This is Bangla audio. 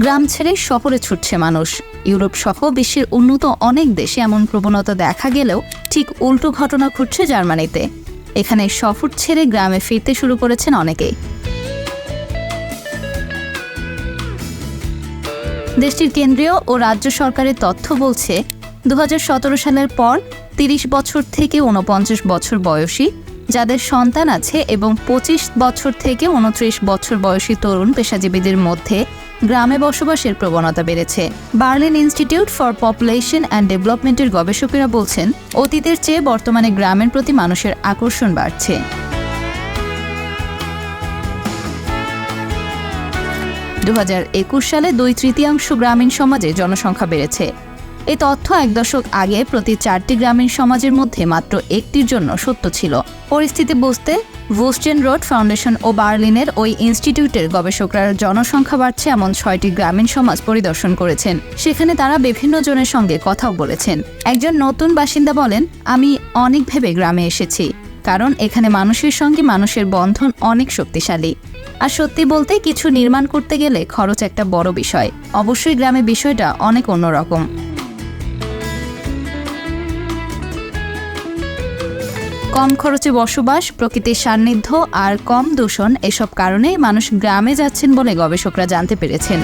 গ্রাম ছেড়ে শহরে ছুটছে মানুষ। ইউরোপ সহ বিশ্বের উন্নত অনেক দেশে এমন প্রবণতা দেখা গেলেও ঠিক উল্টো ঘটনা ঘটছে জার্মানিতে। এখানে শহর ছেড়ে গ্রামে ফিরতে শুরু করেছেন অনেকেই। দেশটির কেন্দ্রীয় ও রাজ্য সরকারের তথ্য বলছে 2017 সালের পর 30 বছর থেকে 49 বছর বয়সী যাদের সন্তান আছে এবং 25 বছর থেকে 29 বছর বয়সী তরুণ পেশাজীবীদের মধ্যে গ্রামে বসবাসের প্রবণতা বেড়েছে। Berlin institute for population and ডেভেলপমেন্টের গবেষকেরা বলছেন, অতীতের চেয়ে বর্তমানে গ্রামের প্রতি মানুষের আকর্ষণ বাড়ছে। 2021 সালে 2/3 গ্রামীণ সমাজে জনসংখ্যা বেড়েছে। এই তথ্য 1 দশক আগে প্রতি 4টি গ্রামীণ সমাজের মধ্যে মাত্র একটির জন্য সত্য ছিল। পরিস্থিতি বুঝতে ভুস্টেন রোড ফাউন্ডেশন ও বার্লিনের ওই ইনস্টিটিউটের গবেষকরা জনসংখ্যা বাড়ছে এমন 6টি গ্রামীণ সমাজ পরিদর্শন করেছেন। সেখানে তারা বিভিন্ন জনের সঙ্গে কথাও বলেছেন। একজন নতুন বাসিন্দা বলেন, আমি অনেক ভেবে গ্রামে এসেছি, কারণ এখানে মানুষের সঙ্গে মানুষের বন্ধন অনেক শক্তিশালী। আর সত্যি বলতে কিছু নির্মাণ করতে গেলে খরচ একটা বড় বিষয়। অবশ্যই গ্রামে বিষয়টা অনেক অন্যরকম। কম খরচে বসবাস, প্রকৃতির সান্নিধ্য আর কম দূষণ, এসব কারণে মানুষ গ্রামে যাচ্ছেন বলে গবেষকরা জানতে পেরেছেন।